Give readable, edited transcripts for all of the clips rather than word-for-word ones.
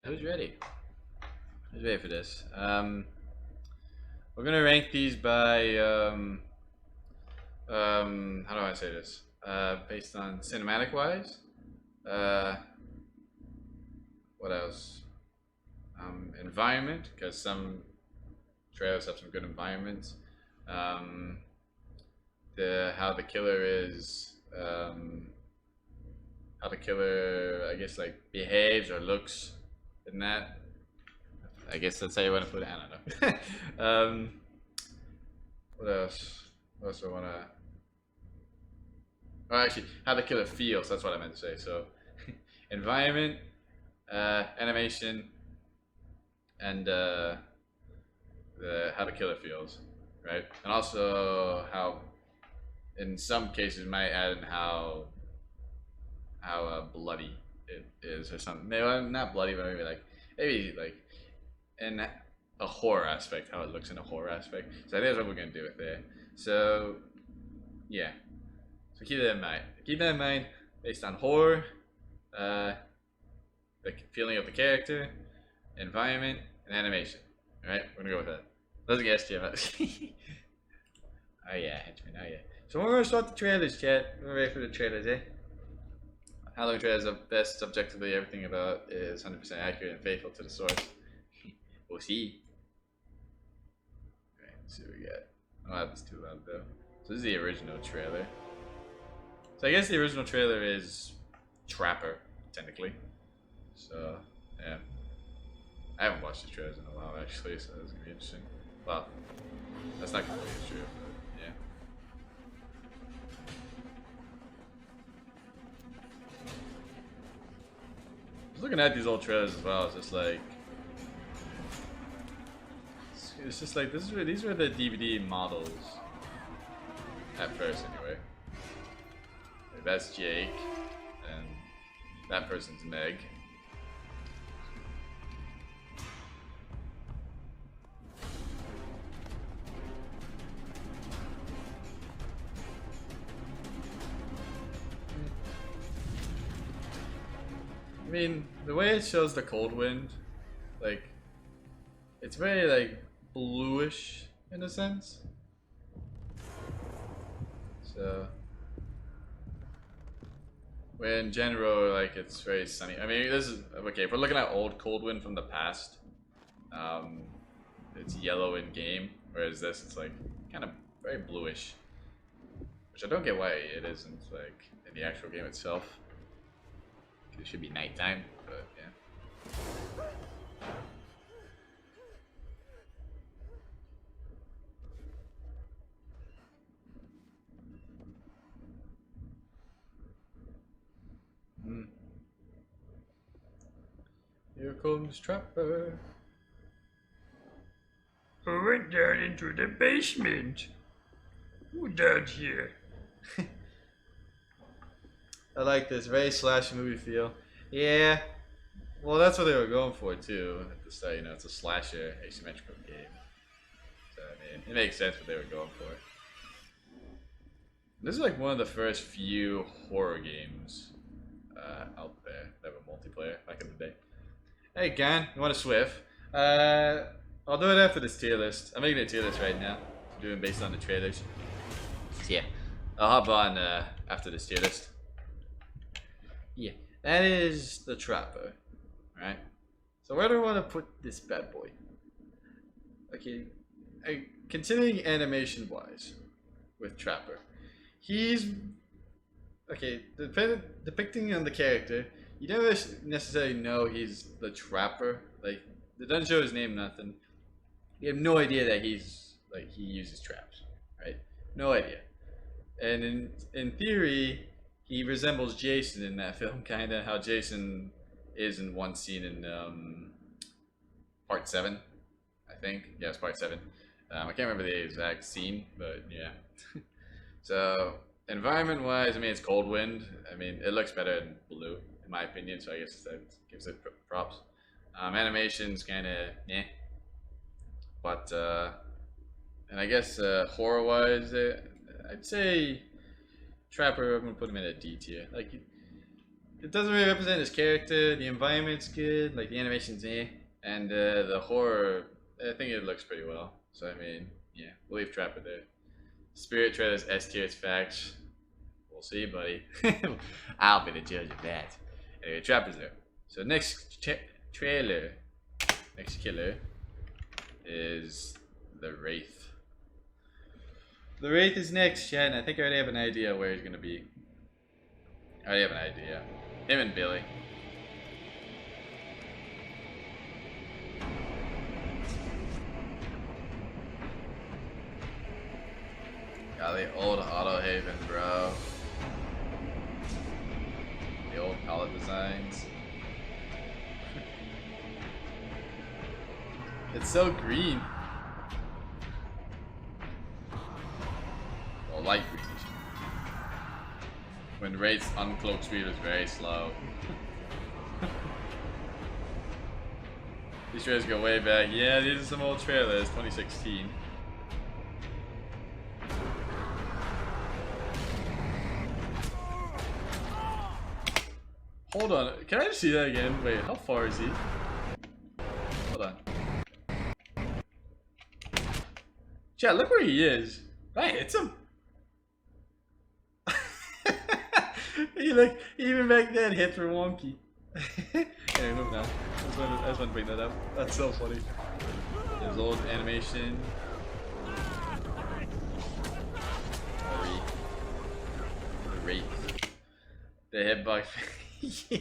Who's ready? Who's ready for this? We're gonna rank these by how do I say this? Based on cinematic wise. Uh, what else? Environment, because some trailers have some good environments. Um, the how the killer is. How the killer, I guess, like behaves or looks in that. I guess that's how you want to put it. I don't know. What else? What else do I want to? Oh, actually, how the killer feels. That's what I meant to say. So, environment, animation, and the how the killer feels, right? And also how, in some cases, might add in how bloody it is or something. Maybe not bloody, but maybe like in a horror aspect, how it looks in a horror aspect. So I think that's what we're gonna do with there. So yeah. So keep that in mind. Keep that in mind based on horror, uh, the feeling of the character, environment, and animation. Alright, we're gonna go with that. Let's guess, Jim. Oh yeah, henchman, oh yeah. So we're gonna start the trailers, chat. We're ready for the trailers, eh? Halloween trailers are best objectively everything about is 100% accurate and faithful to the source. We'll see. Alright, let's see what we got. I don't have this too loud though. So this is the original trailer. So I guess the original trailer is Trapper, technically. So, yeah. I haven't watched the trailers in a while actually, so that's gonna be interesting. Well, that's not completely true, but yeah. Just looking at these old trailers as well, it's just like these were the DVD models at first anyway. Like, that's Jake, and that person's Meg. I mean, the way it shows the cold wind, like, it's very, like, bluish in a sense. So, when in general, like, it's very sunny. I mean, this is, okay, if we're looking at old cold wind from the past, um, it's yellow in game, whereas this, it's, like, kind of very bluish. Which I don't get why it isn't, like, in the actual game itself. It should be nighttime, but yeah. Here comes Trapper. Who went down into the basement? Who down here? I like this very slashy movie feel. Yeah. Well, that's what they were going for too. At the start, you know, it's a slasher asymmetrical game. So I mean, it makes sense what they were going for. This is like one of the first few horror games out there that were multiplayer back in the day. Hey, Gan, you want a Swift? I'll do it after this tier list. I'm making a tier list right now. I'm doing based on the trailers. So yeah, I'll hop on after this tier list. Yeah, that is the Trapper, right? So where do I want to put this bad boy? Okay, continuing animation-wise with Trapper, he's okay. Depicting on the character, you never necessarily know he's the Trapper. Like, they don't show his name, nothing. You have no idea that he's like he uses traps, right? No idea. And in theory, he resembles Jason in that film, kind of how Jason is in one scene in part 7, I think. Yeah, it's part 7. I can't remember the exact scene, but yeah. So environment wise, I mean, it's cold wind. I mean, it looks better in blue in my opinion, so I guess that gives it props. Animation's kind of eh, but and I guess horror wise, I'd say Trapper. I'm gonna put him in a D tier. Like, it doesn't really represent his character. The environment's good, like the animation's and the horror. I think it looks pretty well. So I mean, yeah, we'll leave Trapper there. Spirit Trailer's S tier facts. We'll see, buddy. I'll be the judge of that. Anyway, Trapper's there. So next trailer, next killer is the Wraith. The Wraith is next, yeah, and I think I already have an idea where he's gonna be. I already have an idea. Him and Billy. Got the old Auto Haven, bro. The old palette designs. It's so green. Well, light green. When Wraith's uncloak speed is very slow. These trailers go way back. Yeah, these are some old trailers, 2016. Hold on, can I just see that again? Wait, how far is he? Hold on. Chat, look where he is. That hits him. Even back then, hits were wonky. Anyway, move on. I just want to bring that up. That's so funny. There's old animation. The Wraith. The hitbox. Yeah,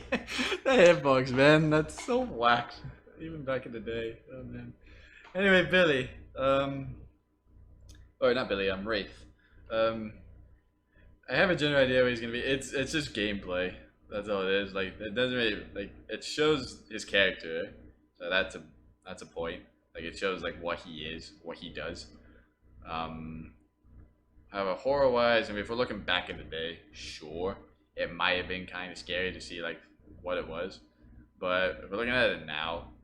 the hitbox, man. That's so whack. Even back in the day. Oh man. Anyway, Billy. Or not Billy. I'm Wraith. I have a general idea what he's gonna be. It's just gameplay. That's all it is. Like it doesn't really like it shows his character. So that's a point. Like it shows like what he is, what he does. However, horror wise, I mean, if we're looking back in the day, sure, it might have been kind of scary to see like what it was. But if we're looking at it now,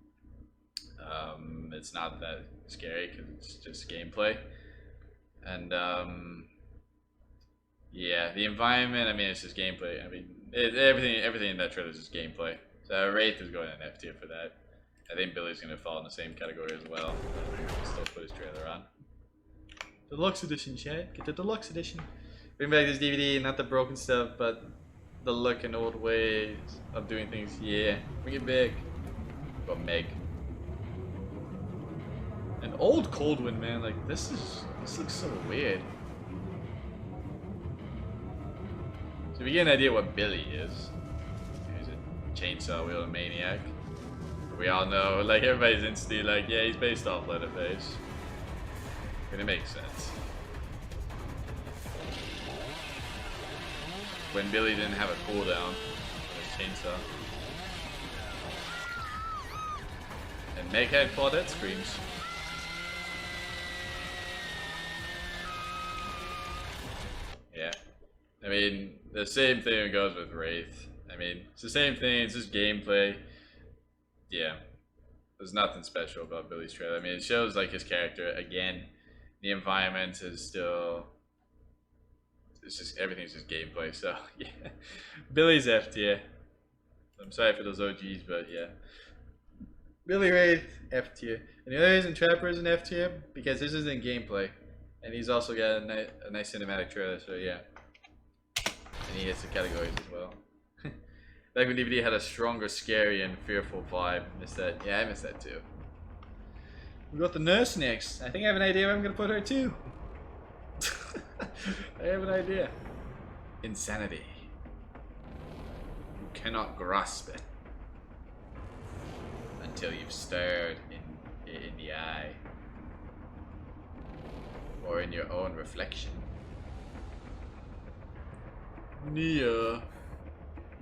it's not that scary because it's just gameplay. And yeah, the environment, I mean, it's just gameplay. I mean, everything in that trailer is just gameplay. So Wraith is going in F tier for that. I think Billy's going to fall in the same category as well. Still put his trailer on. Deluxe edition, chat. Get the deluxe edition. Bring back this DVD, not the broken stuff, but the look and old ways of doing things. Yeah, bring it back. Got Meg. An old Coldwind, man. Like this looks so weird. So we get an idea what Billy is. He's a chainsaw wielding maniac. We all know, like everybody's instantly like, yeah, he's based off Leatherface. And it makes sense. When Billy didn't have a cooldown on his chainsaw. And Meg had Claudette screams. Yeah. I mean, the same thing goes with Wraith. I mean, it's the same thing, it's just gameplay. Yeah. There's nothing special about Billy's trailer. I mean, it shows like his character again. The environment is still, it's just, everything's just gameplay, so yeah. Billy's F tier. I'm sorry for those OGs, but yeah. Billy Wraith, F tier. And the other reason Trapper is an F tier, because this isn't gameplay. And he's also got a nice cinematic trailer, so yeah. And he hits the categories as well. Back when DVD had a stronger, scary, and fearful vibe. Missed that. Yeah, I missed that too. We got the nurse next. I think I have an idea where I'm gonna put her too. I have an idea. Insanity. You cannot grasp it until you've stared in the eye, or in your own reflection. Nia.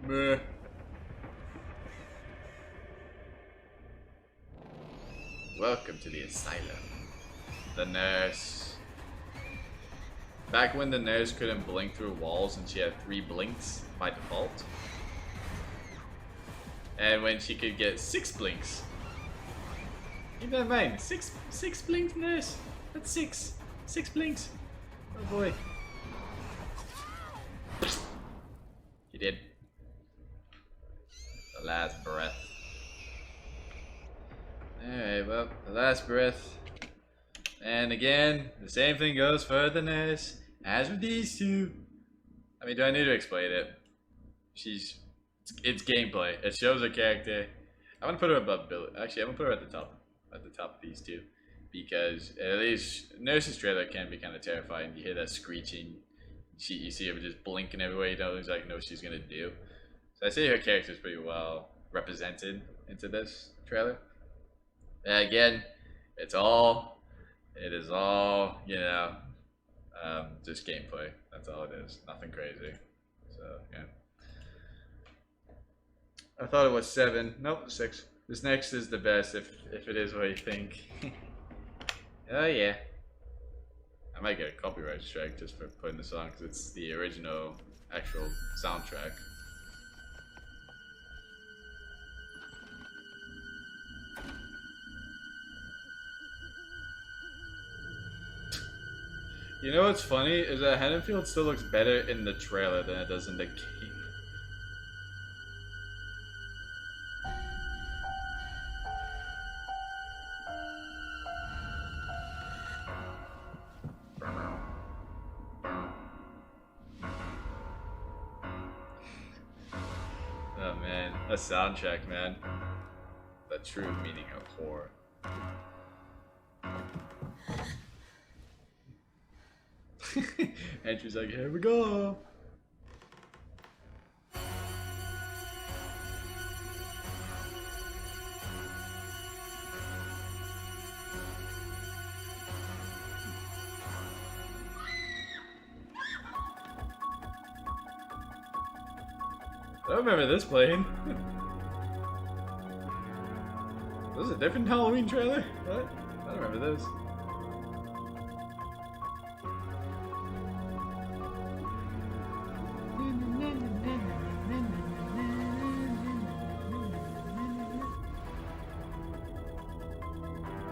Meh. Welcome to the asylum. The nurse. Back when the nurse couldn't blink through walls and she had 3 blinks by default. And when she could get 6 blinks. Keep that in mind. 6 blinks, nurse. That's 6. 6 blinks. Oh boy. He did. The Last Breath. Alright, well, The Last Breath. And again, the same thing goes for the nurse as with these two. I mean, do I need to explain it? It's gameplay. It shows her character. I'm gonna put her above Billy. Actually, I'm gonna put her at the top of these two, because at least Nurse's trailer can be kind of terrifying. You hear that screeching. You see her just blinking everywhere. You don't exactly know what she's gonna do. So I say her character is pretty well represented into this trailer. And again, it is all, you know, just gameplay. That's all it is. Nothing crazy. So yeah. I thought it was 7. Nope, 6. This next is the best if it is what you think. Oh yeah. I might get a copyright strike just for putting this on because it's the original actual soundtrack. You know what's funny is that Haddonfield still looks better in the trailer than it does in the game. Oh man, a soundtrack, man. The true meaning of horror. Andrew's like, here we go. I don't remember this playing. Was this a different Halloween trailer? What? I don't remember this.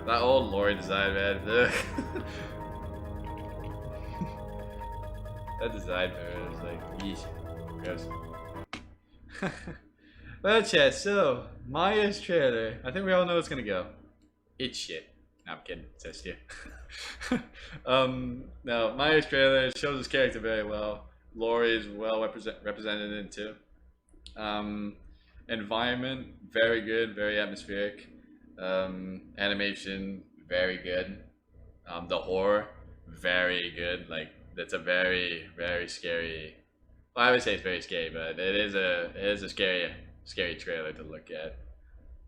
That old Laurie design, man. That design for her is like, yeesh. Gross. Well, chat, so, Maya's trailer. I think we all know it's gonna go. It's shit. No, I'm kidding. It's just you. No, Maya's trailer shows his character very well. Laurie is well represented in it too. Environment, very good, very atmospheric. Animation, very good. The horror, very good. Like, that's a very, very scary. Well, I would say it's very scary, but it is a scary trailer to look at,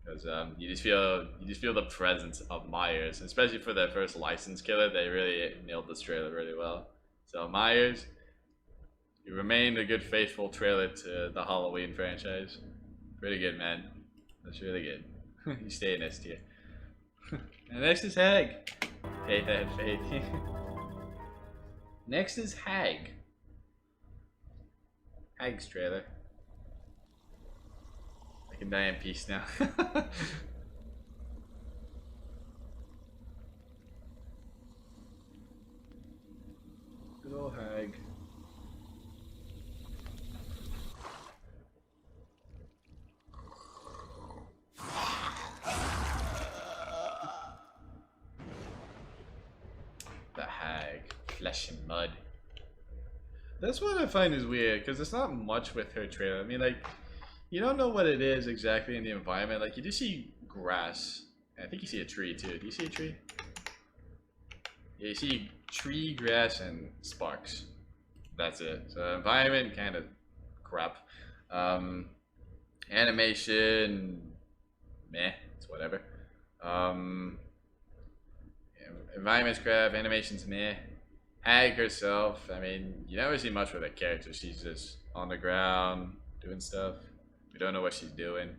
because you just feel the presence of Myers, especially for their first licensed killer. They really nailed this trailer really well. So Myers, you remained a good faithful trailer to the Halloween franchise. Pretty good, man. That's really good. You stay in S tier. And next is Hag. Faith and faith. Next is Hag. Hag's trailer. I can die in peace now. Good old Hag. The Hag. Flesh and mud. That's what I find is weird, because it's not much with her trailer. I mean, like, you don't know what it is exactly in the environment. Like, you do see grass. I think you see a tree, too. Do you see a tree? Yeah, you see tree, grass, and sparks. That's it. So, environment, kind of crap. Animation, meh. It's whatever. Environment's crap. Animation's meh. Hag herself, I mean, you never see much with her character. She's just on the ground doing stuff. We don't know what she's doing.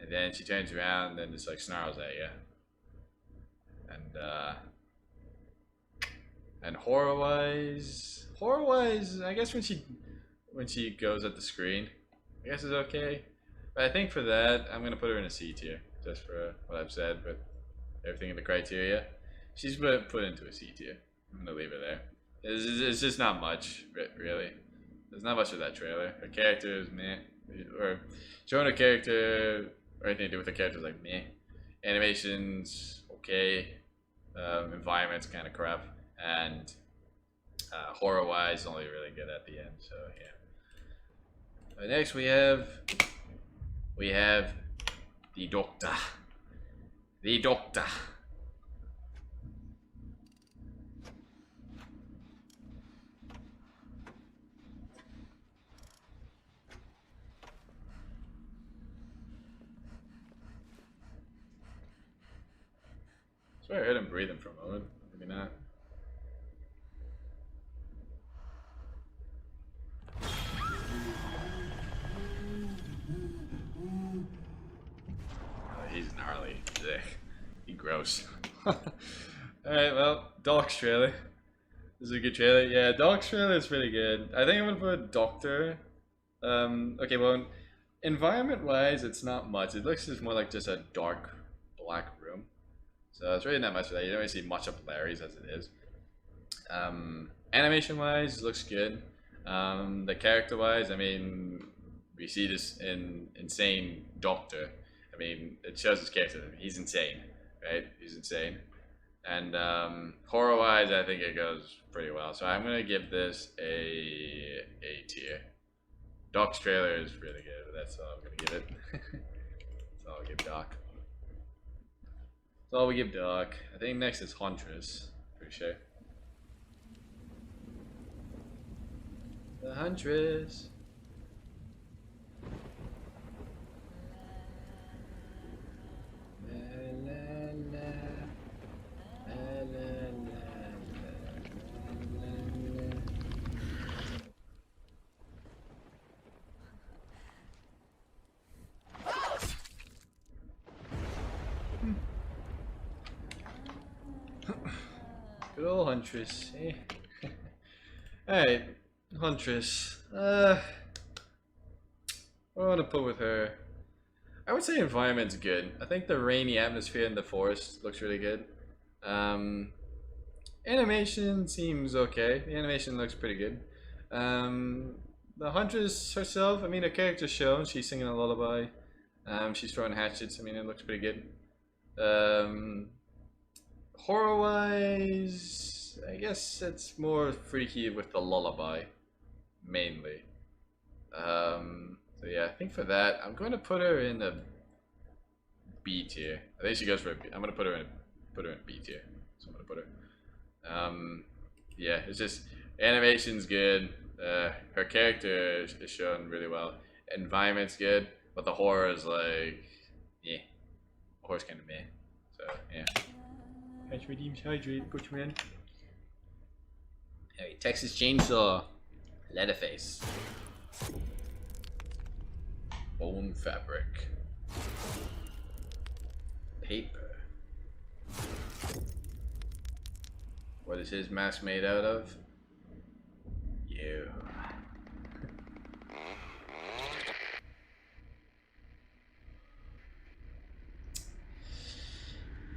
And then she turns around and just like snarls at you. And horror-wise, I guess when she goes at the screen, I guess it's okay. But I think for that, I'm gonna put her in a C tier, just for what I've said, but everything in the criteria. She's put into a C tier. I'm gonna leave her there. It's just not much, really. There's not much of that trailer. Her character is meh. or showing a character or anything to do with the character is like meh. Animations okay, environment's kind of crap, and horror wise only really good at the end. So yeah. Next we have the Doctor. The Doctor. I swear I heard him breathing for a moment. Maybe not. Oh, he's gnarly. Ugh. He gross. Alright, well, Doc's trailer. This is a good trailer. Yeah, Doc's trailer is pretty good. I think I'm gonna put Doctor. Okay, well, environment wise, it's not much. It looks just more like just a dark black room. So it's really not much for that. You don't really see much of Larry's as it is. Animation wise, looks good. The character wise, I mean, we see this insane Doctor. I mean, it shows his character. He's insane, right? He's insane. And horror wise, I think it goes pretty well. So I'm gonna give this a tier. Doc's trailer is really good, but that's all I'm gonna give it. That's all I'll give Doc. That's all we give Doc. I think next is Huntress. Pretty sure. The Huntress. Good old Huntress, eh? Alright, Huntress. What do I want to put with her? I would say environment's good. I think the rainy atmosphere in the forest looks really good. Animation seems okay. The animation looks pretty good. The Huntress herself, I mean, her character's shown. She's singing a lullaby. She's throwing hatchets. I mean, it looks pretty good. Horror wise, I guess it's more freaky with the lullaby, mainly. So yeah, I think for that, I'm going to put her in a B tier. I think she goes for a B. I'm going to put her in B tier. So I'm going to put her. Yeah, it's just animation's good. Her character is shown really well. Environment's good, but the horror is like, yeah, the horror's kind of meh. So yeah. Catch redeems hydrate, good man. Hey, Texas Chainsaw, Leatherface, bone fabric, paper. What is his mask made out of? You.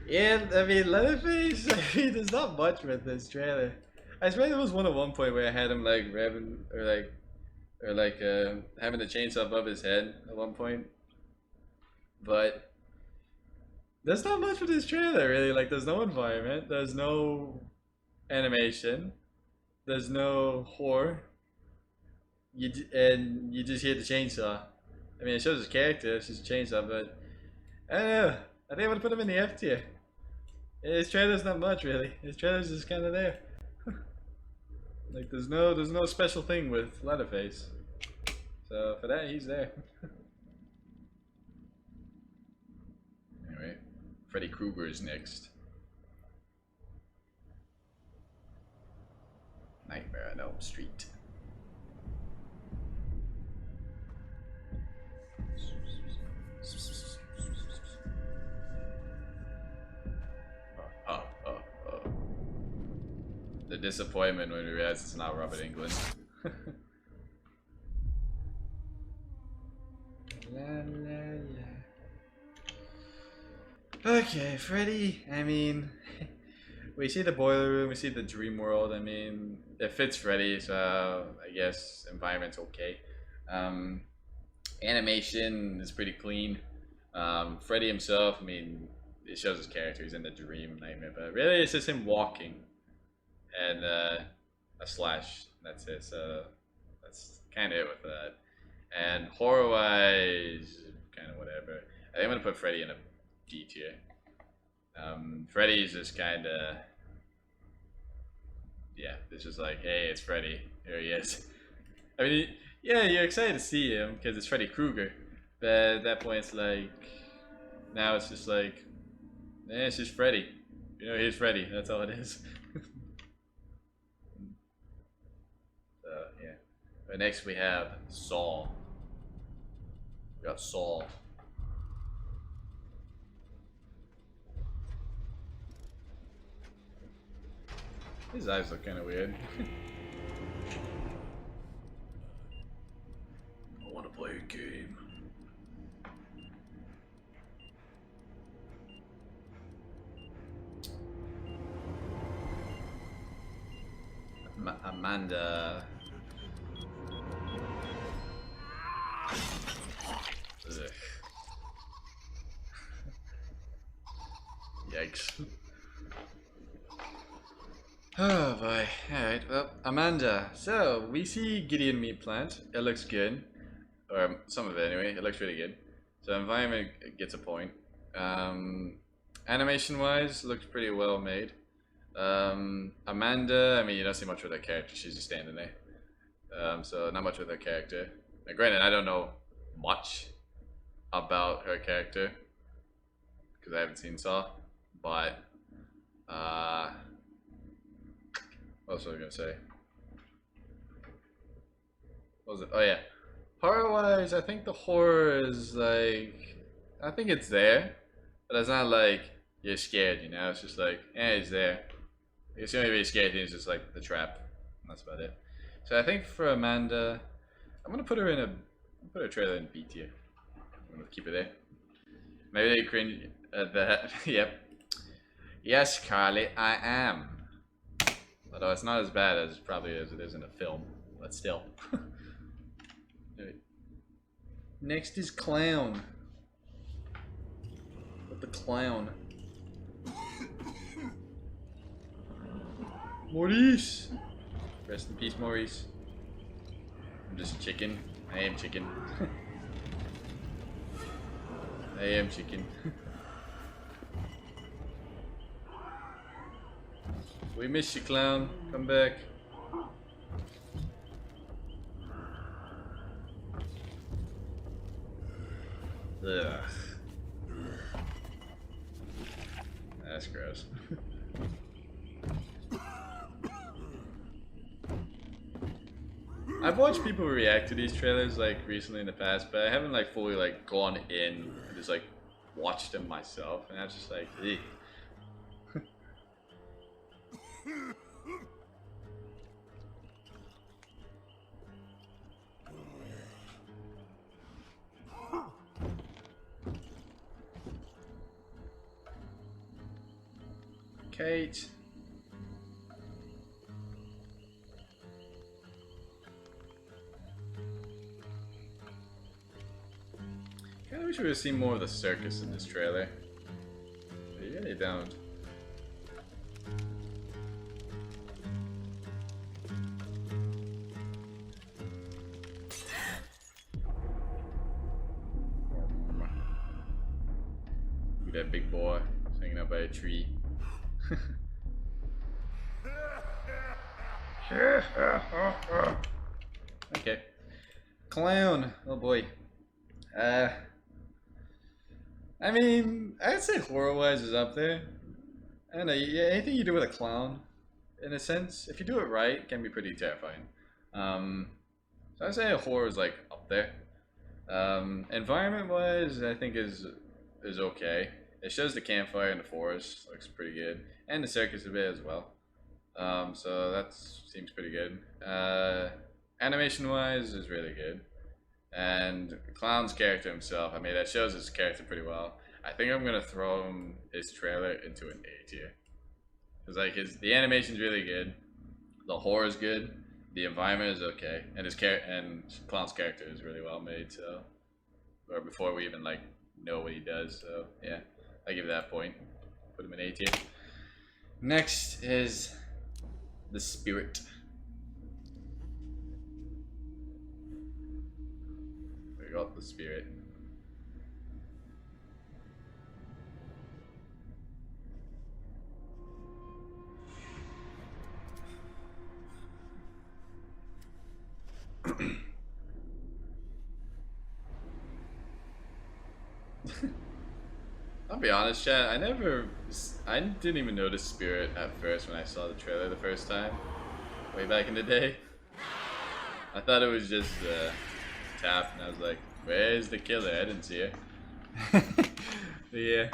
Yeah, I mean, Leatherface, I mean, there's not much with this trailer. I swear there was one at one point where I had him like revving, or like having the chainsaw above his head at one point. But there's not much with this trailer, really. Like, there's no environment, there's no animation, there's no horror. And you just hear the chainsaw. I mean, it shows his character, it's just a chainsaw, but I don't know. I think I would put him in the F tier. His trailer's not much, really. His trailer's just kind of there. Like, there's no special thing with Leatherface. So for that, he's there. Anyway, Freddy Krueger is next. Nightmare on Elm Street. The disappointment when we realize it's not Robert Englund. La, la, la. Okay, Freddy, I mean, we see the boiler room, we see the dream world. I mean, it fits Freddy, so I guess environment's okay. Animation is pretty clean. Freddy himself, I mean, it shows his character. He's in the dream nightmare, but really it's just him walking and a slash. That's it. So that's kind of it with that. And horror wise, kind of whatever. I think I'm gonna put Freddy in a D tier. Freddy's just kind of, yeah, it's just like, hey, it's Freddy. Here he is. I mean, yeah, you're excited to see him because it's Freddy Krueger. But at that point, it's like, now it's just like, eh, it's just Freddy. You know, here's Freddy. That's all it is. So, yeah. But next we have Saw. We got Saw. His eyes look kind of weird. I want to play a game. Amanda. Ugh. Yikes. Oh boy. Alright, well, Amanda. So, we see Gideon meat plant. It looks good. Or some of it anyway. It looks really good. So, environment gets a point. Animation wise, looks pretty well made. Amanda, I mean, you don't see much with her character. She's just standing there. So, not much with her character. Now, granted, I don't know much about her character because I haven't seen Saw. But, what else was I gonna say? What was it? Oh yeah. Horror wise, I think the horror is like, I think it's there, but it's not like you're scared, you know? It's just like, eh, it's there. I guess the only really scary thing is just like the trap. And that's about it. So I think for Amanda, I'm gonna put her in put her trailer in B tier. I'm gonna keep it there. Maybe they cringe at that. Yep. Yes, Carly, I am. Although it's not as bad as probably as it is in a film, but still. Next is Clown. With the clown. Maurice! Rest in peace, Maurice. I'm just chicken. I am chicken. I am chicken. We miss you, Clown. Come back. Ugh. That's gross. I've watched people react to these trailers like recently in the past, but I haven't like fully like gone in and just like watched them myself, and that's just like, eek. Kate. Kinda wish we would have seen more of the circus in this trailer. But you really don't. Look at that big boy hanging out by a tree. Okay. Clown. Oh boy. I mean, I'd say horror-wise is up there. I don't know, yeah, anything you do with a clown, in a sense, if you do it right, it can be pretty terrifying. So I'd say horror is like up there. Environment-wise, I think is okay. It shows the campfire in the forest, looks pretty good, and the circus a bit as well. So that seems pretty good. Animation-wise is really good. And the clown's character himself, I mean, that shows his character pretty well. I think I'm gonna throw his trailer into an A tier. Cause like the animation's really good, the horror's good, the environment is okay, and clown's character is really well made. So or before we even like know what he does. So yeah, I give that point. Put him in A tier. Next is the Spirit. We got the Spirit. I'll be honest, chat. I didn't even notice Spirit at first when I saw the trailer the first time, way back in the day. I thought it was just Tap, and I was like, "Where's the killer? I didn't see her." Yeah.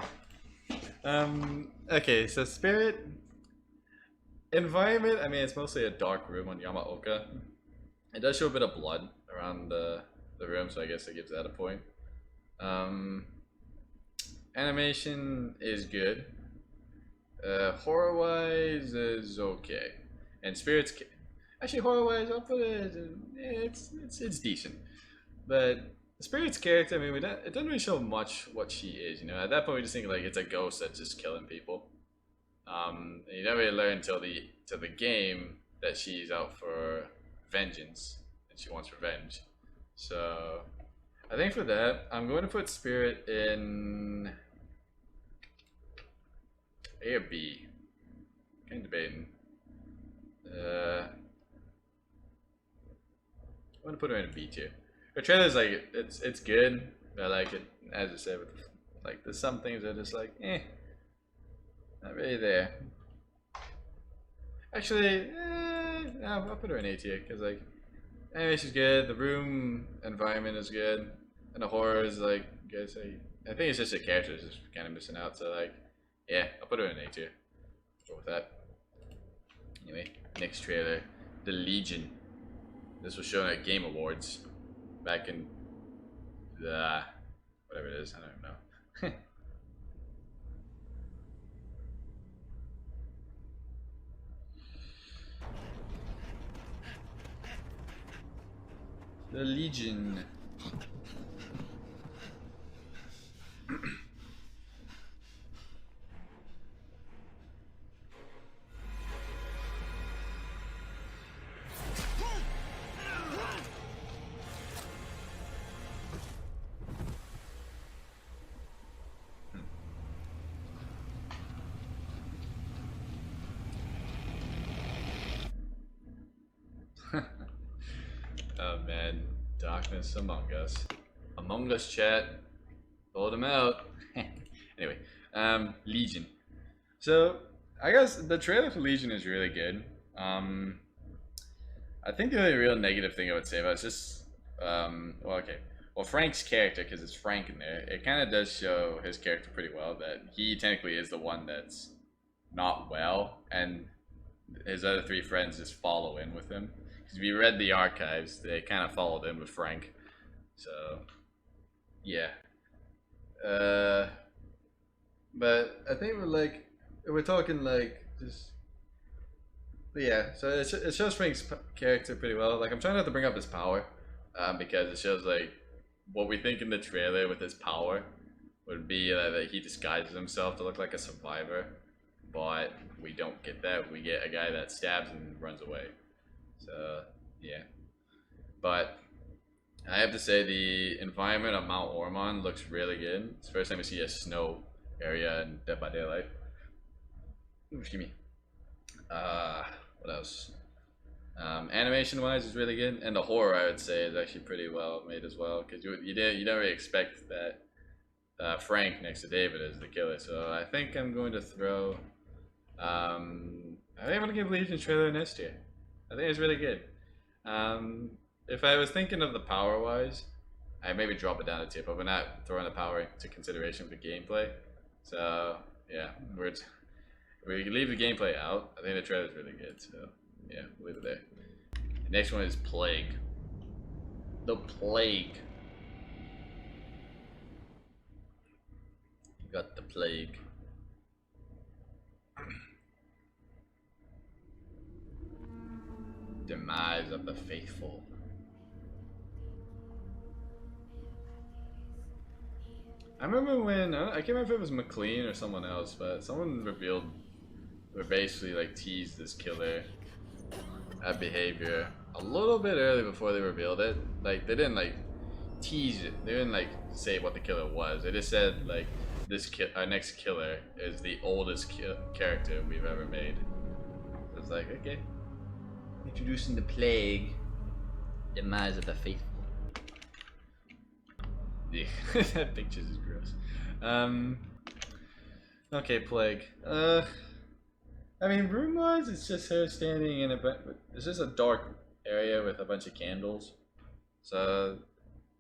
Okay, so Spirit environment. I mean, it's mostly a dark room on Yamaoka. It does show a bit of blood around the room, so I guess it gives that a point. Animation is good. Horror wise is okay, and spirits. Actually, horror wise, I'll put it. It's decent, but the spirit's character. I mean, it doesn't really show much what she is. You know, at that point, we just think like it's a ghost that's just killing people. You never really learn until the game that she's out for vengeance and she wants revenge. So I think for that, I'm going to put Spirit in A or B. Kind of debating. I'm gonna put her in a B tier. Her trailer's like it's good. I like it. As I said, with like there's some things that are just like not really there. Actually, no, I'll put her in A tier because like animation's good, the room environment is good, and the horror is like good. So I think it's just the characters just kind of missing out. So like, yeah, I'll put her in A tier. Go with that. Anyway, next trailer, The Legion. This was shown at Game Awards back in the whatever it is. I don't know. The Legion. Oh man, Darkness Among Us. Among Us chat. Hold them out. Anyway, Legion. So I guess the trailer for Legion is really good. I think the only real negative thing I would say about it's just well, okay. Well, Frank's character, because it's Frank in there, it kind of does show his character pretty well that he technically is the one that's not well, and his other three friends just follow in with him. Because if you read the archives, they kind of followed in with Frank. So, yeah. Uh, but I think we're talking like just. But yeah, so it shows Frank's character pretty well. Like I'm trying not to bring up his power, because it shows like what we think in the trailer with his power would be that he disguises himself to look like a survivor, but we don't get that. We get a guy that stabs and runs away. So yeah, but I have to say the environment of Mount Ormond looks really good. It's the first time we see a snow area in Dead by Daylight. Ooh, excuse me. What else? Animation wise is really good, and the horror I would say is actually pretty well made as well, because you don't really expect that Frank next to David is the killer. So I think I'm going to throw I think I'm gonna give Legion trailer an S tier. I think it's really good. If I was thinking of the power wise, I maybe drop it down a tier, but we're not throwing the power into consideration for gameplay. So yeah, we can leave the gameplay out. I think the trailer is really good. So yeah, we'll leave it there. The next one is Plague. The Plague. We got the Plague. Demise of the Faithful. I remember when I can't remember if it was McLean or someone else, but someone revealed or basically like teased this killer behavior a little bit early before they revealed it. Like they didn't like tease it. They didn't like say what the killer was. They just said like our next killer is the oldest character we've ever made. So it's like okay, introducing the plague, demise of the faithful. Yeah, that picture is gross. Okay, plague. I mean, room-wise, it's just her standing in it's just a dark area with a bunch of candles. So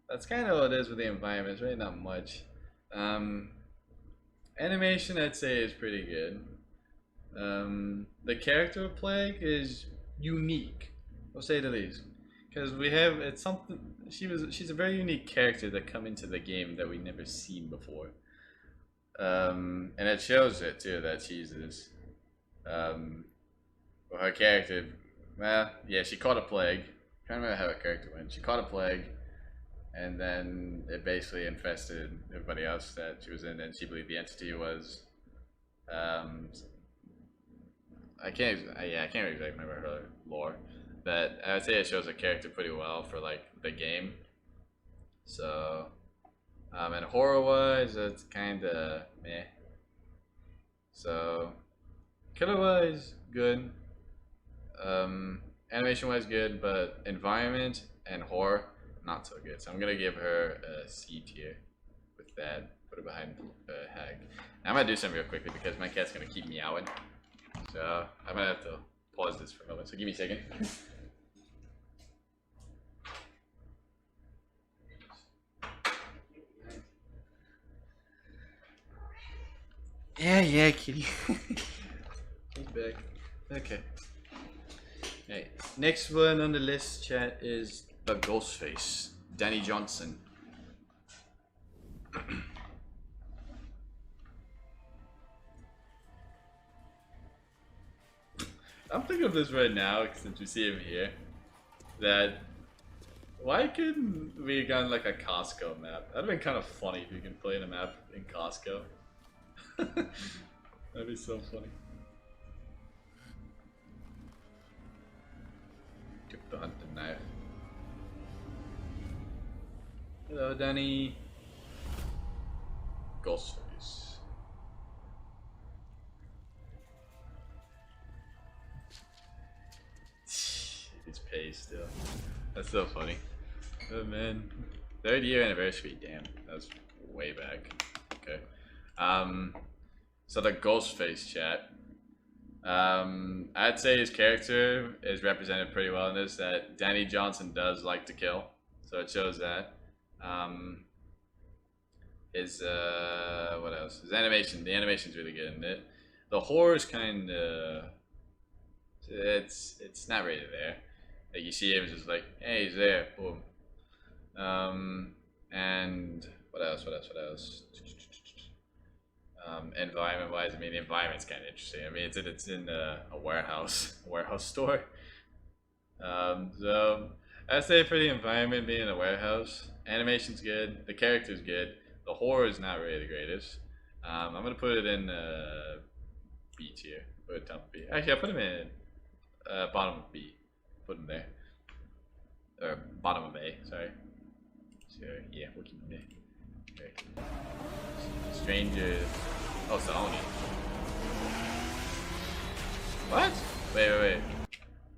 that's kind of what it is with the environment. It's really not much. Animation, I'd say, is pretty good. The character of Plague is unique, I'll say the least, because it's something. She's a very unique character that come into the game that we never seen before. And it shows it too that she's this. Well, her character, well, yeah, she caught a plague. I can't remember how her character went. She caught a plague, and then it basically infested everybody else that she was in, and she believed the entity was. I can't really exactly remember her lore, but I would say it shows her character pretty well for like the game. So, and horror-wise, it's kind of meh. So. Killer wise, good. Animation wise, good, but environment and horror, not so good. So I'm gonna give her a C tier with that. Put it behind Hag. Now I'm gonna do something real quickly because my cat's gonna keep meowing. So I'm gonna have to pause this for a moment. So give me a second. Yeah, kitty. He's back. Okay. Hey, next one on the list, chat, is the Ghostface, Danny Johnson. I'm thinking of this right now since we see him here. That why couldn't we have gotten like a Costco map? That'd been kind of funny if you can play in a map in Costco. That'd be so funny. Took the hunting knife. Hello, Danny. Ghostface. It's paid still. That's so funny. Oh man. 3rd year anniversary, damn. That's way back. Okay. So the Ghostface, chat. I'd say his character is represented pretty well in this, that Danny Johnson does like to kill. So it shows that. What else? His animation, the animation's really good in it. The horror is kind of, it's not really there. Like you see him, it's just like, hey, he's there, boom. And what else? Environment-wise, I mean, the environment's kind of interesting. I mean, it's in a warehouse store. So I'd say for the environment being in a warehouse, animation's good, the character's good, the horror is not really the greatest. I'm gonna put it in B tier, put it top of B. Actually, I'll put him in bottom of B. Put him there, or bottom of A. Sorry. So yeah, we'll keep him there. Okay. Stranger. Oh, Sony. What? Wait.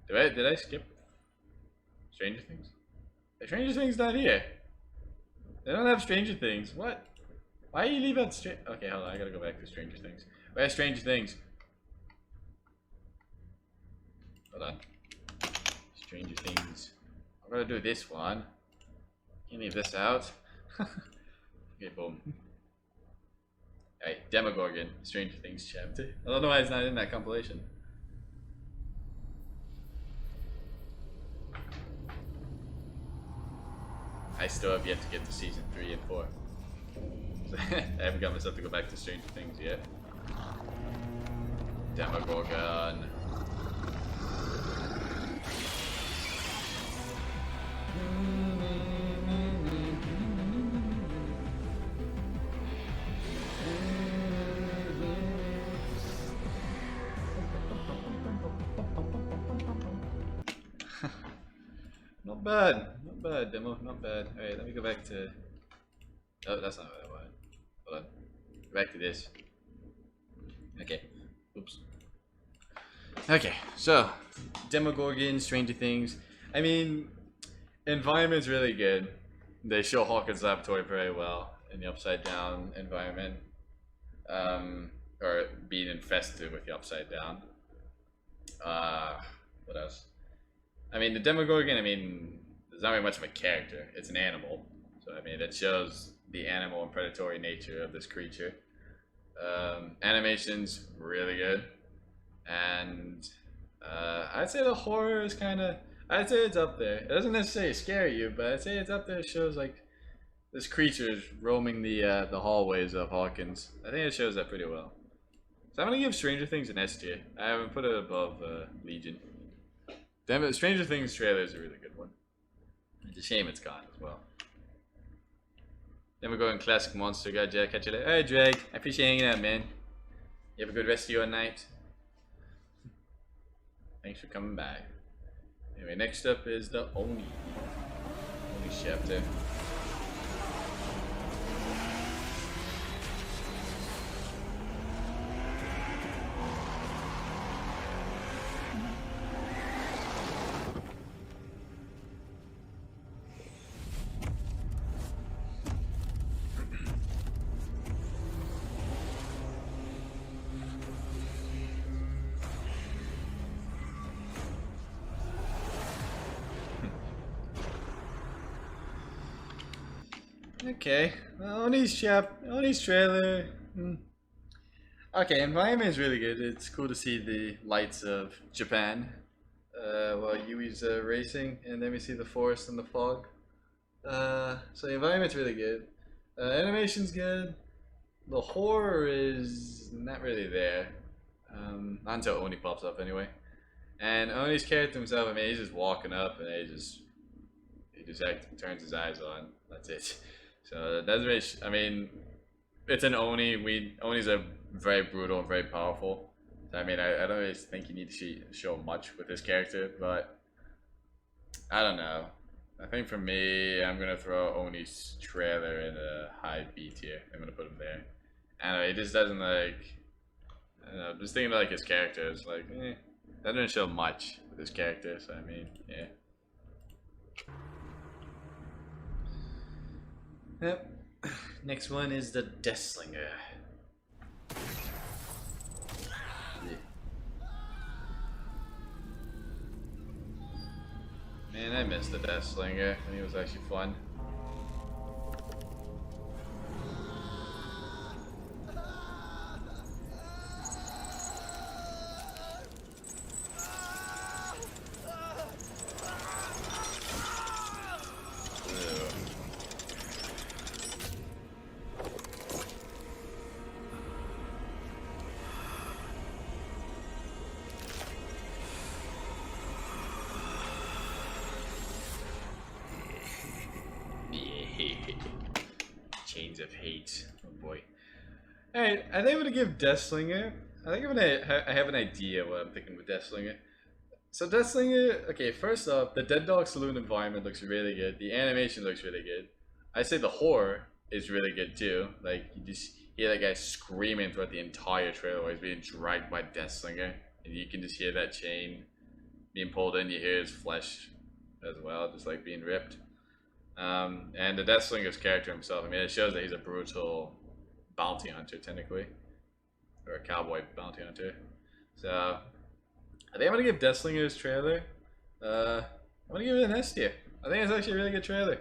Did I skip Stranger Things? Stranger Things not here. They don't have Stranger Things. What? Why you leave out Okay, hold on. I gotta go back to Stranger Things. Where's Stranger Things? Hold on. Stranger Things. I'm gonna do this one. Can't leave this out. Okay, boom. Alright, Demogorgon, Stranger Things chapter. I don't know why it's not in that compilation. I still have yet to get to season 3 and 4. I haven't got myself to go back to Stranger Things yet. Demogorgon. not bad demo, not bad. All right, let me go back to. Oh, that's not what I wanted. Hold on. Go back to this. Okay. Oops. Okay, so Demogorgon, Stranger Things. I mean, environment's really good. They show Hawkins Laboratory very well in the upside down environment, or being infested with the upside down. What else? I mean, the Demogorgon. I mean, there's not very much of a character. It's an animal, so I mean, it shows the animal and predatory nature of this creature. Animation's really good, and I'd say the horror is kind of. I'd say it's up there. It doesn't necessarily scare you, but I'd say it's up there. It shows like this creature's roaming the hallways of Hawkins. I think it shows that pretty well. So I'm gonna give Stranger Things an S tier. I haven't put it above Legion. Damn it, Stranger Things trailer is a really good one. It's a shame it's gone as well. Then we're going classic monster guy. Jack, catch you later. Alright, Drake. I appreciate hanging out, man. You have a good rest of your night. Thanks for coming by. Anyway, next up is the Oni chapter. Okay, well, Oni's trailer. Okay, environment is really good. It's cool to see the lights of Japan while Yui's racing, and then we see the forest and the fog. So the environment's really good. Animation's good. The horror is not really there. Not until Oni pops up anyway. And Oni's character himself, I mean, he's just walking up and he just turns his eyes on. That's it. So that's really, I mean, it's an Oni. Onis are very brutal and very powerful. So, I mean, I don't really think you need to show much with this character, but I don't know. I think for me, I'm gonna throw Oni's trailer in a high B tier. I'm gonna put him there. And he just doesn't like. I don't know. Just thinking about like his character, it's like, that didn't show much with his character. So I mean, yeah. Yep. Next one is the Deathslinger. Man, I missed the Deathslinger. I mean, it was actually fun. Chains of hate. Oh boy. Alright, I think I'm gonna give Deathslinger. I have an idea what I'm thinking with Deathslinger. So Deathslinger, okay, first off, the Dead Dog Saloon environment looks really good. The animation looks really good. I say the horror is really good too. Like, you just hear that guy screaming throughout the entire trailer while he's being dragged by Deathslinger. And you can just hear that chain being pulled in. You hear his flesh as well, just like being ripped. And the Deathslinger's character himself, I mean, it shows that he's a brutal bounty hunter, technically. Or a cowboy bounty hunter. So, I think I'm going to give Deathslinger's trailer, I'm going to give it an S tier. I think it's actually a really good trailer.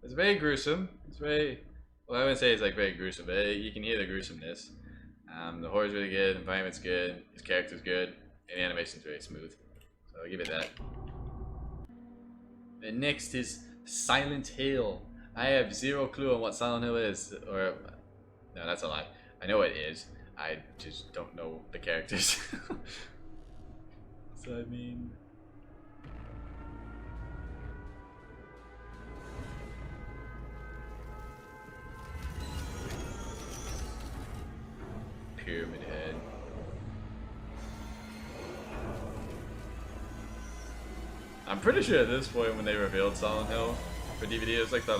It's very gruesome. It's very, well, I wouldn't say it's like very gruesome, but you can hear the gruesomeness. The horror's really good, the environment's good, his character's good, and the animation's very smooth. So I'll give it that. And next is Silent Hill. I have zero clue on what Silent Hill is, or no, that's a lie. I know what it is. I just don't know the characters. So I mean, Pyramid Head. I'm pretty sure at this point when they revealed Silent Hill for DVD, it was like I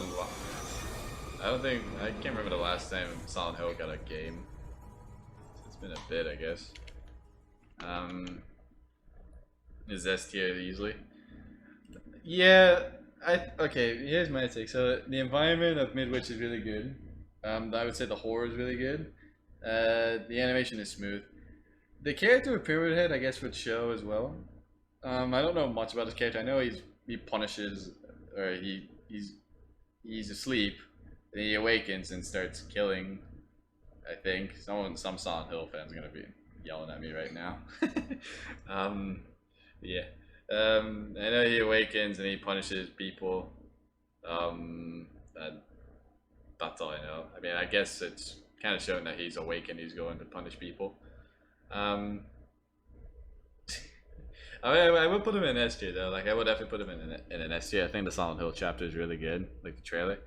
can't remember the last time Silent Hill got a game. It's been a bit, I guess. Is S tier easily? Yeah, okay, here's my take. So the environment of Midwich is really good. I would say the horror is really good. The animation is smooth. The character of Pyramid Head, I guess, would show as well. I don't know much about his character. I know he punishes, or he's asleep, and he awakens and starts killing. I think some Silent Hill fans are gonna be yelling at me right now. Yeah. I know he awakens and he punishes people. That's all I know. I mean, I guess it's kind of showing that he's awake and he's going to punish people. I would put him in S tier though. Like I would definitely put him in an S tier. I think the Silent Hill chapter is really good, like the trailer.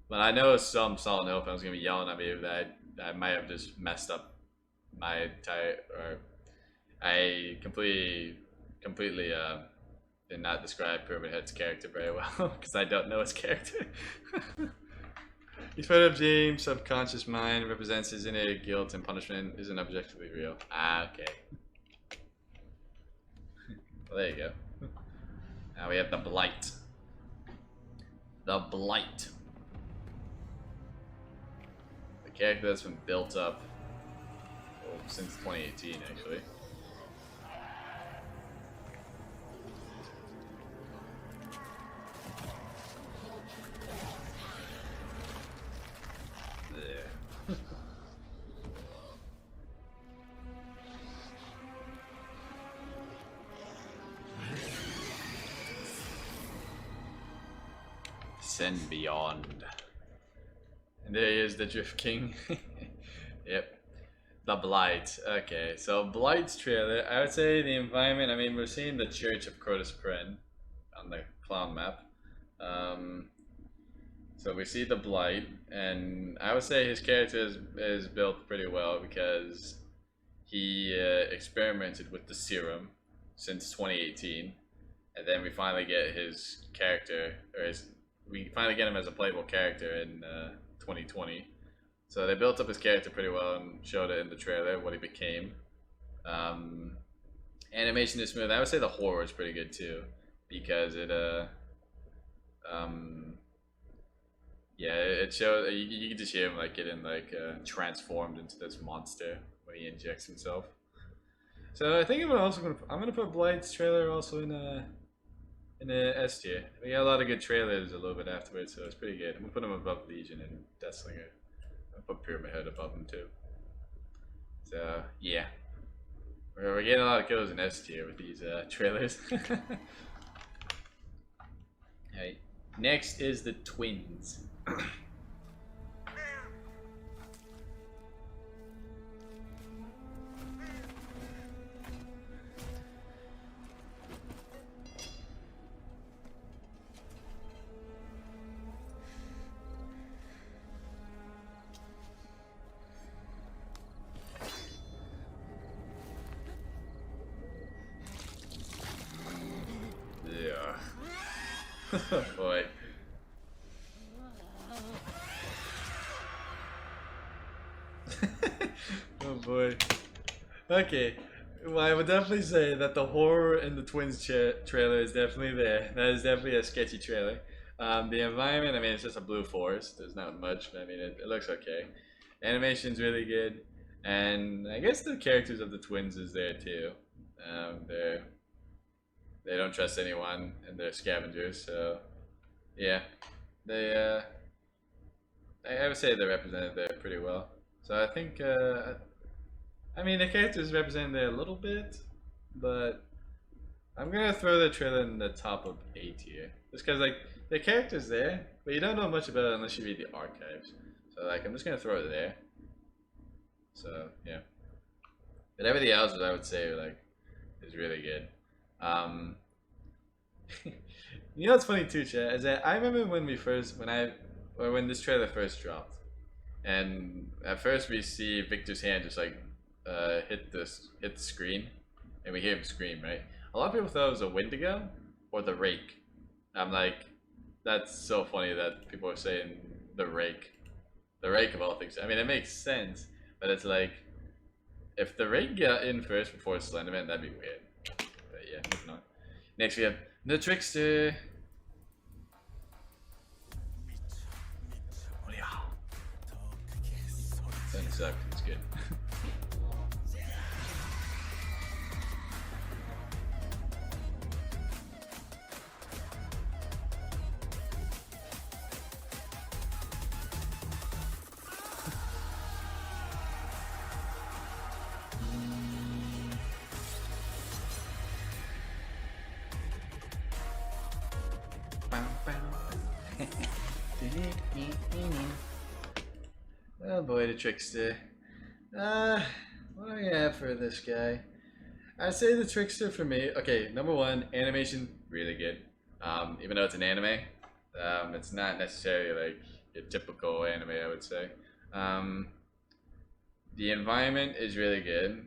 But I know some Silent Hill fans are gonna be yelling at me that I might have just messed up my entire, or I completely did not describe Pyramid Head's character very well because I don't know his character. He's part of James' subconscious mind, represents his inner guilt and punishment, isn't objectively real. Ah, okay. Well, there you go. Now we have the Blight. The Blight. The character that's been built up since 2018, actually. Send Beyond. And there he is, the Drift King. Yep. The Blight. Okay, so Blight's trailer, I would say the environment, I mean, we're seeing the Church of Crotus Pren on the clown map. So we see the Blight, and I would say his character is built pretty well because he experimented with the serum since 2018, and then we finally get his character, or we finally get him as a playable character in 2020. So they built up his character pretty well and showed it in the trailer, what he became. Animation is smooth. I would say the horror is pretty good too, because it yeah, it shows you can just hear him like getting like transformed into this monster when he injects himself. So I think I'm gonna put Blight's trailer also in the S tier. We got a lot of good trailers a little bit afterwards, so it's pretty good. I'm gonna put him above Legion and Deathslinger. I'll put Pyramid Head above him too. So yeah, we're getting a lot of kills in S tier with these trailers. Alright, next is the Twins. Oh boy. Oh boy. Okay. Well, I would definitely say that the horror in the Twins trailer is definitely there. That is definitely a sketchy trailer. The environment, I mean, it's just a blue forest. There's not much, but I mean, it looks okay. Animation's really good. And I guess the characters of the Twins is there too. They don't trust anyone, and they're scavengers, so yeah, I would say they're represented there pretty well. So I think, I mean, the characters represented there a little bit, but I'm gonna throw the trailer in the top of A tier, just because like the characters there, but you don't know much about it unless you read the archives. So like, I'm just gonna throw it there. So yeah, but everything else, I would say, like, is really good. You know what's funny too, chat, is that I remember when this trailer first dropped, and at first we see Victor's hand just like hit the screen, and we hear him scream, right? A lot of people thought it was a Wendigo, or the rake. I'm like, that's so funny that people are saying the rake. The rake of all things. I mean, it makes sense, but it's like, if the rake got in first before Slenderman, that'd be weird. But yeah, moving on. Next we have the Trickster. Oh yeah. Doesn't suck. It's good. Oh boy, the Trickster. What do I have for this guy? I'd say the Trickster for me. Okay, number one, animation really good. Even though it's an anime, it's not necessarily like a typical anime, I would say. The environment is really good.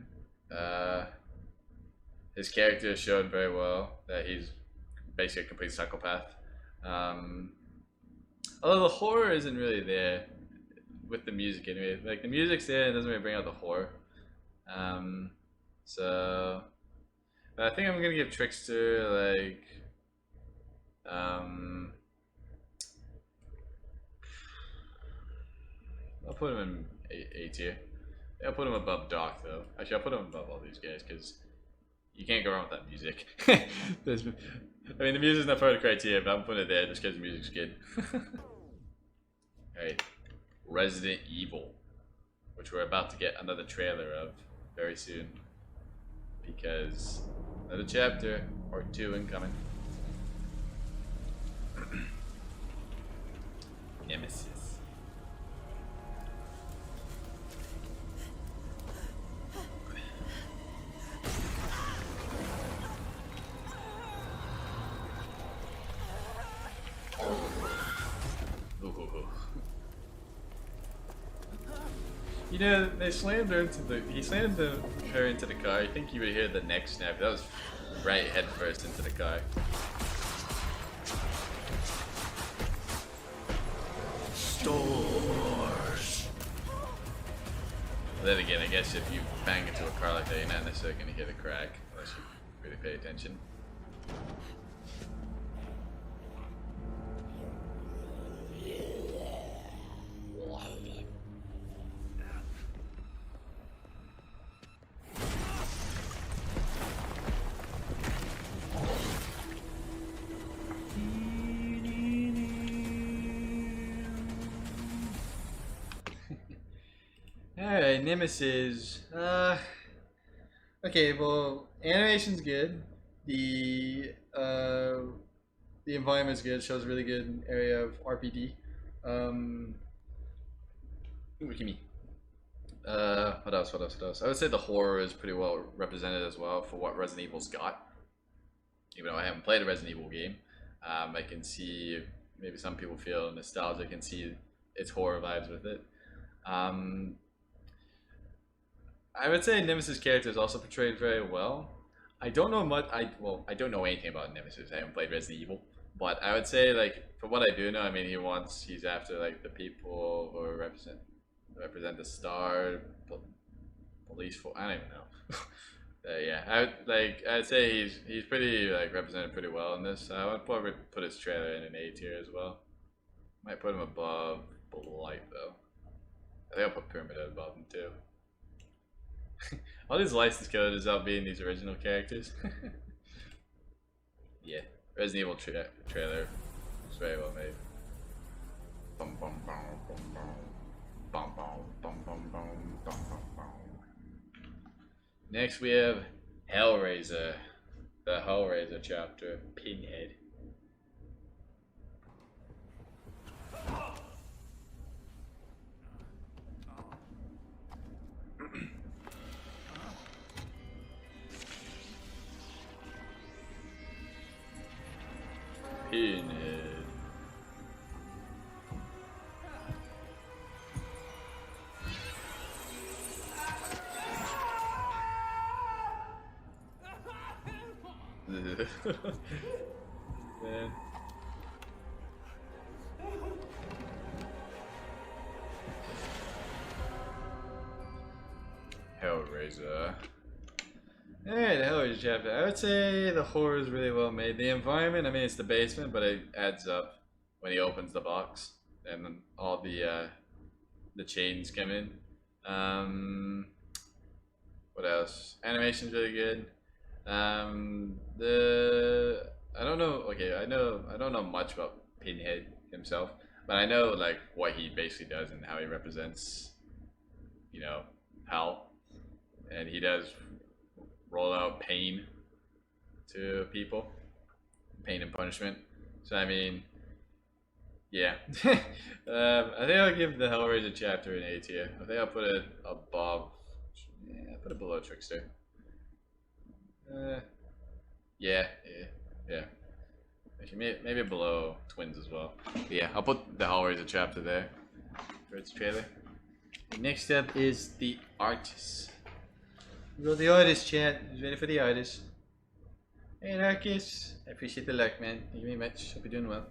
His character is shown very well that he's basically a complete psychopath. Although the horror isn't really there with the music anyway. Like the music's there, it doesn't really bring out the horror. So but I think I'm gonna give Trickster like I'll put him in A tier. I'll put him above Doc though. Actually, I'll put him above all these guys because you can't go wrong with that music. I mean, the music's not part of the criteria, but I'm putting it there just because the music's good. Alright, Resident Evil, which we're about to get another trailer of very soon. Because another chapter or 2 incoming. Nemesis. You know, they slammed her into the. He slammed her into the car. I think you would hear the neck snap. That was right head first into the car. Stores. Then again, I guess if you bang into a car like that, you're not necessarily going to hear the crack unless you really pay attention. Alright, Nemesis. Okay, well, animation's good. The environment's good. Shows a really good area of RPD. Look at me. What else? What else? What else? I would say the horror is pretty well represented as well for what Resident Evil's got. Even though I haven't played a Resident Evil game, I can see maybe some people feel nostalgic and see its horror vibes with it. I would say Nemesis' character is also portrayed very well. I don't know much. I don't know anything about Nemesis. I haven't played Resident Evil, but I would say like from what I do know, I mean he's after like the people who represent the Star police force. I don't even know. Yeah, I'd say he's pretty like represented pretty well in this. I would probably put his trailer in an A tier as well. Might put him above Blight though. I think I'll put Pyramid above him too. All these license killers out being these original characters. Yeah, Resident Evil trailer was very well made. Bum, bum, bum, bum, bum. Bum, bum, bum, bum, bum, bum, bum, bum. Next we have Hellraiser, the Hellraiser chapter, Pinhead. Pinhead. man. Hellraiser. Alright, the Hellraiser chapter. I would say the horror is really well made. The environment, I mean, it's the basement, but it adds up when he opens the box, and then all the chains come in. What else? Animation's really good. The I don't know. Okay, I don't know much about Pinhead himself, but I know like what he basically does and how he represents, you know, hell, and he does roll out pain to people, pain and punishment. So I mean, yeah. I think I'll give the Hellraiser chapter an A tier. I think I'll put it above. Yeah, I'll put it below Trickster. Yeah. Actually, maybe below Twins as well. But yeah, I'll put the Hellraiser chapter there for its trailer. Next up is the artist. We got the artist, chat. Who's ready for the artist? Hey, Marcus. I appreciate the luck, man. Thank you very much. Hope you're doing well.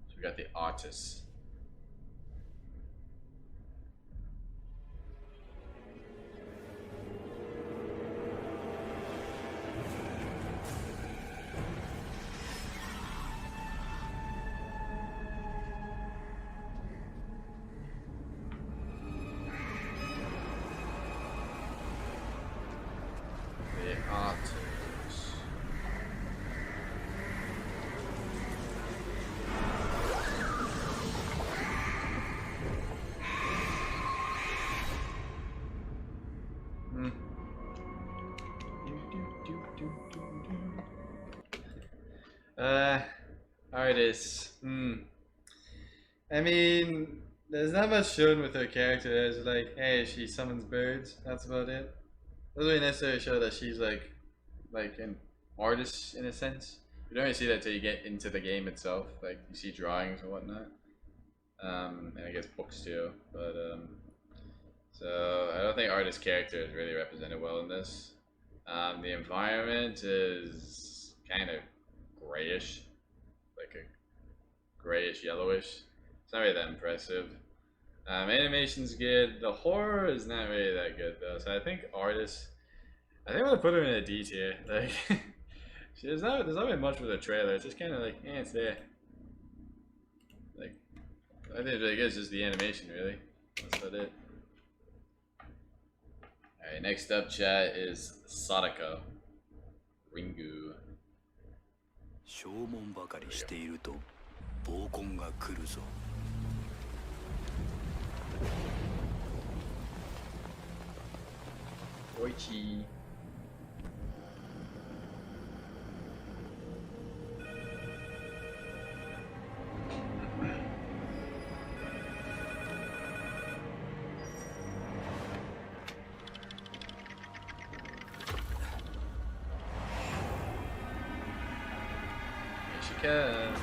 So we got the artist. Artist. I mean, there's not much shown with her character. There's like, hey, she summons birds. That's about it. Doesn't really necessarily show that she's like an artist in a sense. You don't really see that till you get into the game itself. Like you see drawings and whatnot. And I guess books too. But so I don't think artist character is really represented well in this. The environment is kind of grayish, like a grayish yellowish. It's not really that impressive. Animation's good. The horror is not really that good though. So I think artist. I think I'm gonna put her in a D tier. Like, there's not really much with the trailer. It's just kind of like, it's there. Like, I think it's really good. It's just the animation, really. That's about it. Alright, next up, chat, is Sadako. Ringu. 証文ばかりしていると暴君が来るぞ。Oichi. Here she comes.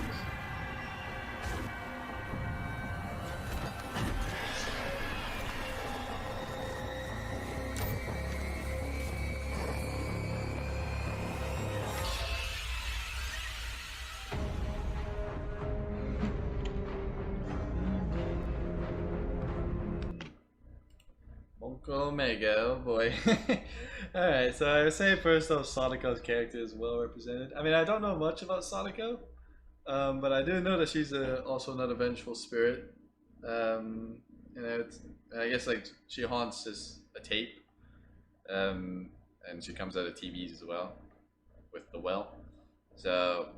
Bunko Omega, oh boy. Alright, so I would say first off, Sadako's character is well represented. I mean, I don't know much about Sadako, but I do know that she's also another vengeful spirit. I guess like she haunts a tape, and she comes out of TVs as well, with the well. So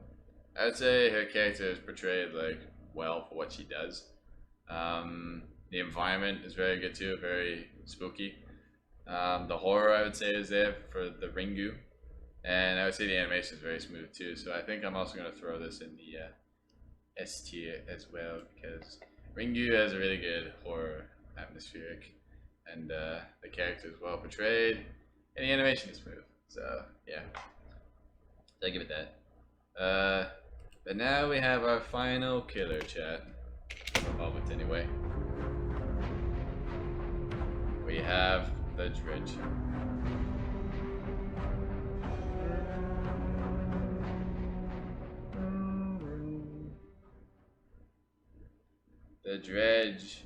I would say her character is portrayed like well for what she does. The environment is very good too, very spooky. The horror I would say is there for the Ringu, and I would say the animation is very smooth too. So I think I'm also going to throw this in the S tier as well, because Ringu has a really good horror atmospheric, and the character is well portrayed, and the animation is smooth. So yeah, I'll give it that. But now we have our final killer, chat. Moment anyway. We have the Dredge. The Dredge.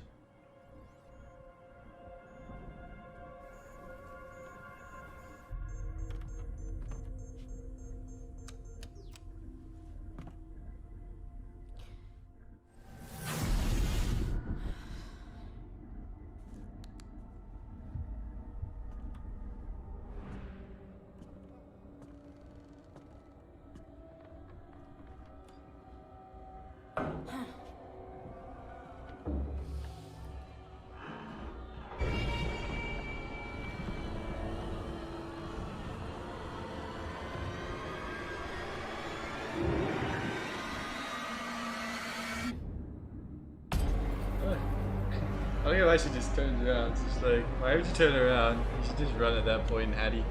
I think why she just turns around. It's just like, why would you turn around? You should just run at that point, Hattie.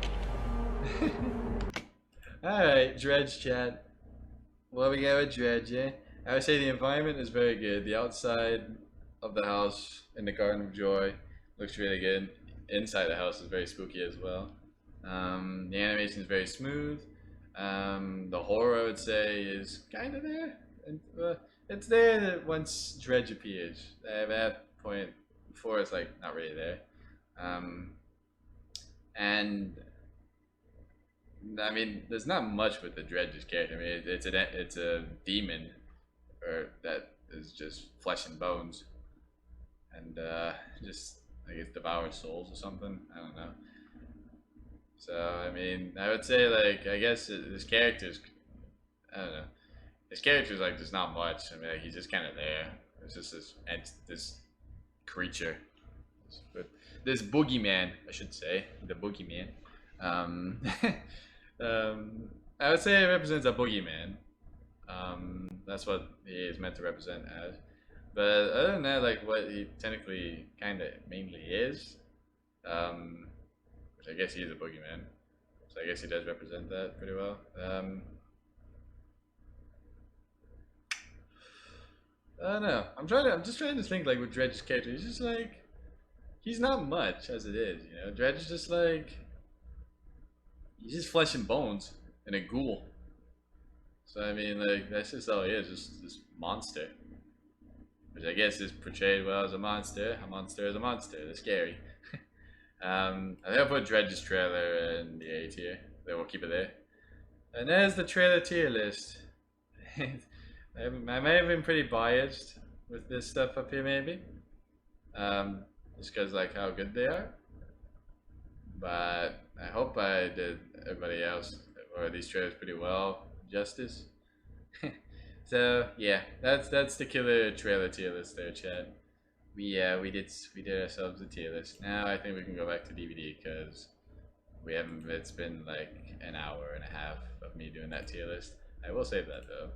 Alright, Dredge chat. What we got with Dredge, eh? I would say the environment is very good. The outside of the house in the Garden of Joy looks really good. Inside the house is very spooky as well. The animation is very smooth. The horror, I would say, is kind of there. And, it's there once Dredge appears. At that point, before it's like not really there. And I mean, there's not much with the Dredge's character. I mean, it's a demon, or that is just flesh and bones, and just I guess devours souls or something. I don't know. So I mean, I would say like I guess his character's I don't know. His character's like there's not much. I mean, like, he's just kind of there. It's just this creature, this boogeyman, I should say, the boogeyman. I would say it represents a boogeyman. That's what he is meant to represent as. But other than that, like what he technically kind of mainly is, which I guess he is a boogeyman. So I guess he does represent that pretty well. I don't know. I'm just trying to think like with Dredge's character. He's just like, he's not much as it is, you know. Dredge is just like, he's just flesh and bones and a ghoul. So I mean, like that's just all he is, just this monster. Which I guess is portrayed well as a monster. A monster is a monster. They're scary. I think I'll put Dredge's trailer in the A tier. Then we'll keep it there. And there's the trailer tier list. I may have been pretty biased with this stuff up here, maybe. Just because like how good they are. But I hope I did everybody else or these trailers pretty well justice. So yeah, that's the killer trailer tier list there, Chad. We did ourselves a tier list. Now I think we can go back to DVD because we haven't. It's been like an hour and a half of me doing that tier list. I will save that though.